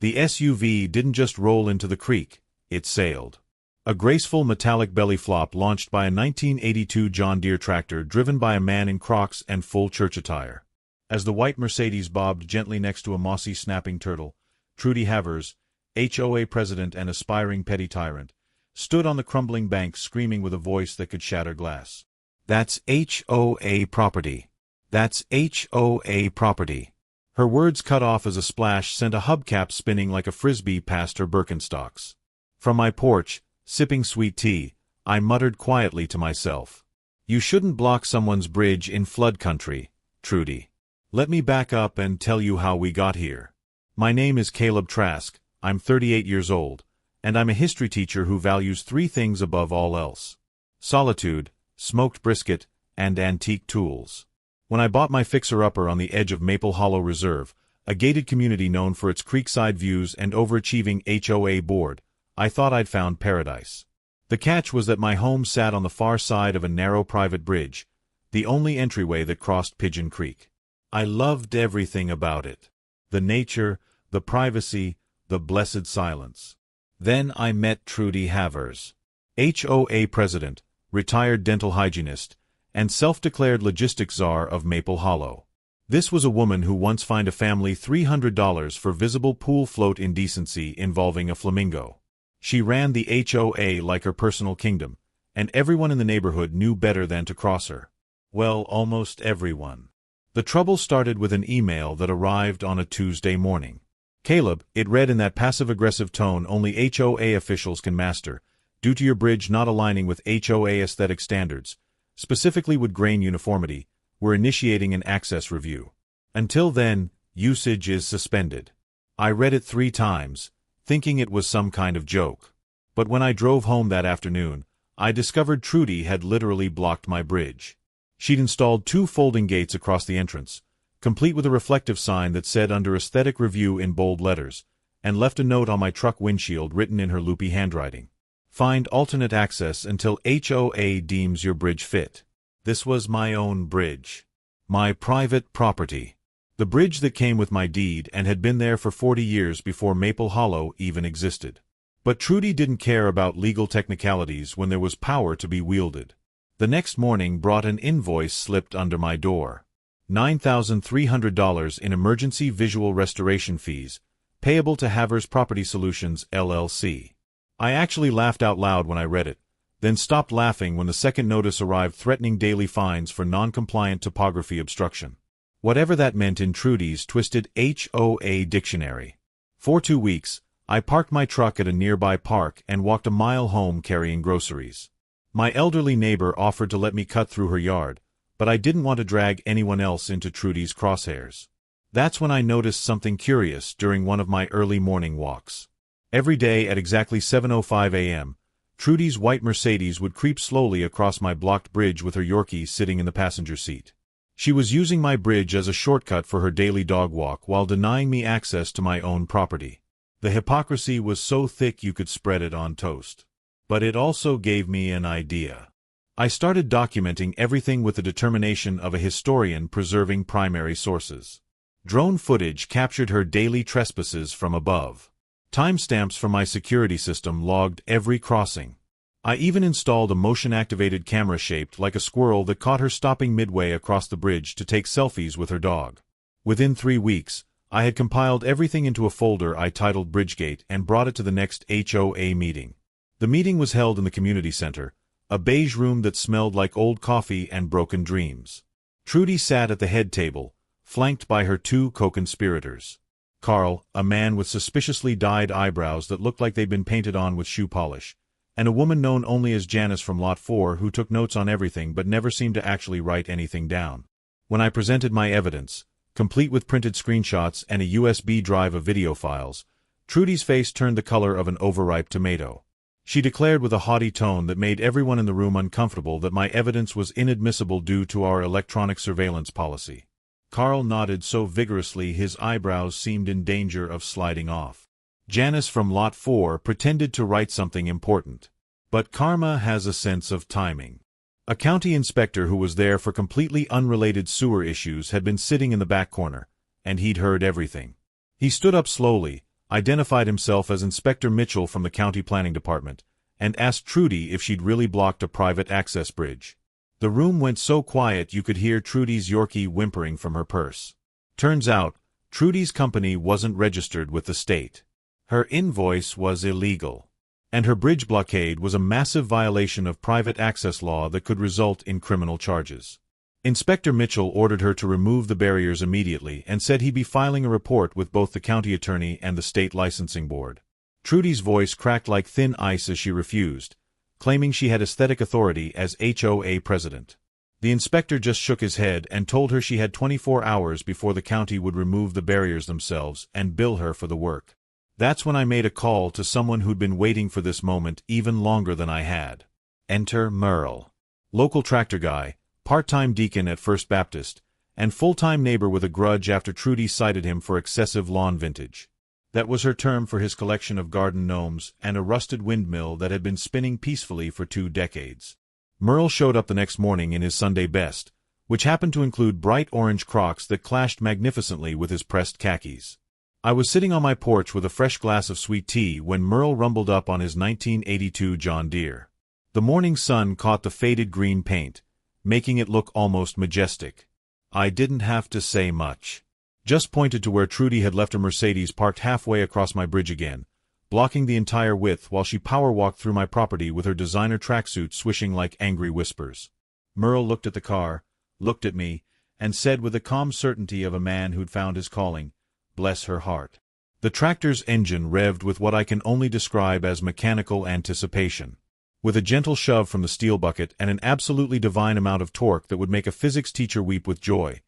The SUV didn't just roll into the creek, it sailed. A graceful metallic belly flop launched by a 1982 John Deere tractor driven by a man in Crocs and full church attire. As the white Mercedes bobbed gently next to a mossy snapping turtle, Trudy Havs, HOA president and aspiring petty tyrant, stood on the crumbling bank screaming with a voice that could shatter glass. "That's HOA property. That's HOA property." Her words cut off as a splash sent a hubcap spinning like a frisbee past her Birkenstocks. From my porch, sipping sweet tea, I muttered quietly to myself, "You shouldn't block someone's bridge in flood country, Trudy. Let me back up and tell you how we got here. My name is Caleb Trask, I'm 38 years old, and I'm a history teacher who values three things above all else: solitude, smoked brisket, and antique tools. When I bought my fixer-upper on the edge of Maple Hollow Reserve, a gated community known for its creekside views and overachieving HOA board, I thought I'd found paradise. The catch was that my home sat on the far side of a narrow private bridge, the only entryway that crossed Pigeon Creek. I loved everything about it. The nature, the privacy, the blessed silence. Then I met Trudy Havs, HOA president, retired dental hygienist, and self-declared logistics czar of Maple Hollow. This was a woman who once fined a family $300 for visible pool float indecency involving a flamingo. She ran the HOA like her personal kingdom, and everyone in the neighborhood knew better than to cross her. Well, almost everyone. The trouble started with an email that arrived on a Tuesday morning. "Caleb," it read in that passive-aggressive tone only HOA officials can master, "due to your bridge not aligning with HOA aesthetic standards, specifically wood grain uniformity, we're initiating an access review. Until then, usage is suspended." I read it 3 times, thinking it was some kind of joke. But when I drove home that afternoon, I discovered Trudy had literally blocked my bridge. She'd installed 2 folding gates across the entrance, complete with a reflective sign that said under aesthetic review in bold letters, and left a note on my truck windshield written in her loopy handwriting. "Find alternate access until HOA deems your bridge fit." This was my own bridge. My private property. The bridge that came with my deed and had been there for 40 years before Maple Hollow even existed. But Trudy didn't care about legal technicalities when there was power to be wielded. The next morning brought an invoice slipped under my door. $9,300 in emergency visual restoration fees, payable to Havs Property Solutions, LLC. I actually laughed out loud when I read it, then stopped laughing when the second notice arrived threatening daily fines for non-compliant topography obstruction. Whatever that meant in Trudy's twisted HOA dictionary. For 2 weeks, I parked my truck at a nearby park and walked a mile home carrying groceries. My elderly neighbor offered to let me cut through her yard, but I didn't want to drag anyone else into Trudy's crosshairs. That's when I noticed something curious during one of my early morning walks. Every day at exactly 7:05 a.m., Trudy's white Mercedes would creep slowly across my blocked bridge with her Yorkie sitting in the passenger seat. She was using my bridge as a shortcut for her daily dog walk while denying me access to my own property. The hypocrisy was so thick you could spread it on toast. But it also gave me an idea. I started documenting everything with the determination of a historian preserving primary sources. Drone footage captured her daily trespasses from above. Timestamps from my security system logged every crossing. I even installed a motion-activated camera shaped like a squirrel that caught her stopping midway across the bridge to take selfies with her dog. Within 3 weeks, I had compiled everything into a folder I titled Bridgegate and brought it to the next HOA meeting. The meeting was held in the community center, a beige room that smelled like old coffee and broken dreams. Trudy sat at the head table, flanked by her 2 co-conspirators. Carl, a man with suspiciously dyed eyebrows that looked like they'd been painted on with shoe polish, and a woman known only as Janice from Lot 4 who took notes on everything but never seemed to actually write anything down. When I presented my evidence, complete with printed screenshots and a USB drive of video files, Trudy's face turned the color of an overripe tomato. She declared with a haughty tone that made everyone in the room uncomfortable that my evidence was inadmissible due to our electronic surveillance policy. Carl nodded so vigorously his eyebrows seemed in danger of sliding off. Janice from Lot 4 pretended to write something important. But karma has a sense of timing. A county inspector who was there for completely unrelated sewer issues had been sitting in the back corner, and he'd heard everything. He stood up slowly, identified himself as Inspector Mitchell from the County Planning Department, and asked Trudy if she'd really blocked a private access bridge. The room went so quiet you could hear Trudy's Yorkie whimpering from her purse. Turns out, Trudy's company wasn't registered with the state. Her invoice was illegal. And her bridge blockade was a massive violation of private access law that could result in criminal charges. Inspector Mitchell ordered her to remove the barriers immediately and said he'd be filing a report with both the county attorney and the state licensing board. Trudy's voice cracked like thin ice as she refused, claiming she had aesthetic authority as HOA president. The inspector just shook his head and told her she had 24 hours before the county would remove the barriers themselves and bill her for the work. That's when I made a call to someone who'd been waiting for this moment even longer than I had. Enter Merle. Local tractor guy, part-time deacon at First Baptist, and full-time neighbor with a grudge after Trudy cited him for excessive lawn vintage. That was her term for his collection of garden gnomes and a rusted windmill that had been spinning peacefully for 2 decades. Merle showed up the next morning in his Sunday best, which happened to include bright orange Crocs that clashed magnificently with his pressed khakis. I was sitting on my porch with a fresh glass of sweet tea when Merle rumbled up on his 1982 John Deere. The morning sun caught the faded green paint, making it look almost majestic. I didn't have to say much. Just pointed to where Trudy had left a Mercedes parked halfway across my bridge again, blocking the entire width while she power-walked through my property with her designer tracksuit swishing like angry whispers. Merle looked at the car, looked at me, and said with the calm certainty of a man who'd found his calling, "Bless her heart." The tractor's engine revved with what I can only describe as mechanical anticipation. With a gentle shove from the steel bucket and an absolutely divine amount of torque that would make a physics teacher weep with joy,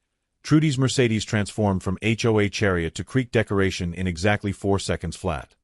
Trudy's Mercedes transformed from HOA chariot to creek decoration in exactly 4 seconds flat.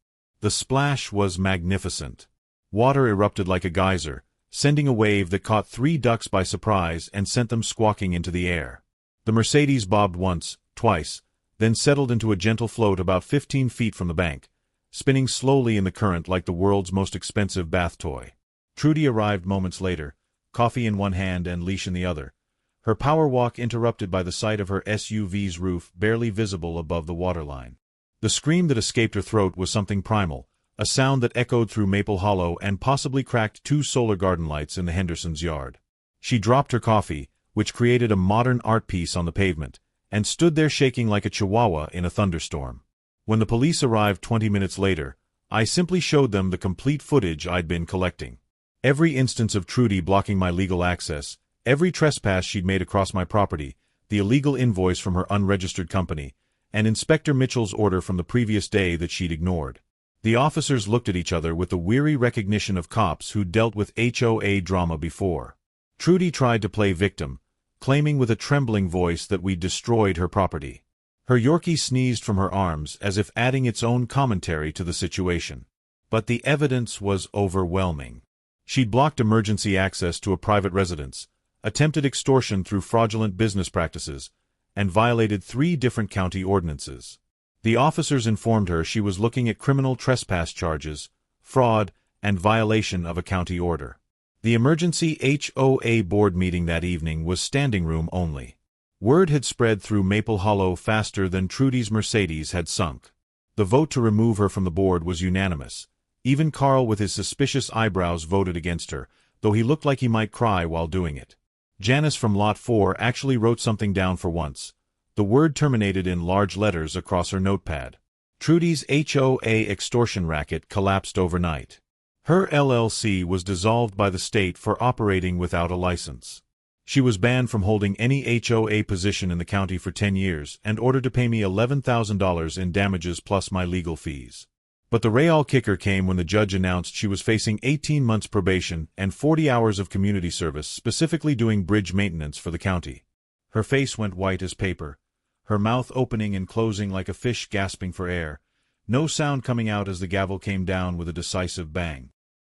The splash was magnificent. Water erupted like a geyser, sending a wave that caught 3 ducks by surprise and sent them squawking into the air. The Mercedes bobbed once, twice, then settled into a gentle float about 15 feet from the bank, spinning slowly in the current like the world's most expensive bath toy. Trudy arrived moments later, coffee in one hand and leash in the other, her power walk interrupted by the sight of her SUV's roof barely visible above the waterline. The scream that escaped her throat was something primal, a sound that echoed through Maple Hollow and possibly cracked 2 solar garden lights in the Hendersons' yard. She dropped her coffee, which created a modern art piece on the pavement, and stood there shaking like a chihuahua in a thunderstorm. When the police arrived 20 minutes later, I simply showed them the complete footage I'd been collecting. Every instance of Trudy blocking my legal access, every trespass she'd made across my property, the illegal invoice from her unregistered company, and Inspector Mitchell's order from the previous day that she'd ignored. The officers looked at each other with the weary recognition of cops who'd dealt with HOA drama before. Trudy tried to play victim, claiming with a trembling voice that we'd destroyed her property. Her Yorkie sneezed from her arms as if adding its own commentary to the situation. But the evidence was overwhelming. She'd blocked emergency access to a private residence, attempted extortion through fraudulent business practices, and violated 3 different county ordinances. The officers informed her she was looking at criminal trespass charges, fraud, and violation of a county order. The emergency HOA board meeting that evening was standing room only. Word had spread through Maple Hollow faster than Trudy's Mercedes had sunk. The vote to remove her from the board was unanimous. Even Carl with his suspicious eyebrows voted against her, though he looked like he might cry while doing it. Janice from Lot 4 actually wrote something down for once. The word terminated in large letters across her notepad. Trudy's HOA extortion racket collapsed overnight. Her LLC was dissolved by the state for operating without a license. She was banned from holding any HOA position in the county for 10 years and ordered to pay me $11,000 in damages plus my legal fees. But the real kicker came when the judge announced she was facing 18 months probation and 40 hours of community service, specifically doing bridge maintenance for the county. Her face went white as paper, her mouth opening and closing like a fish gasping for air, no sound coming out as the gavel came down with a decisive bang.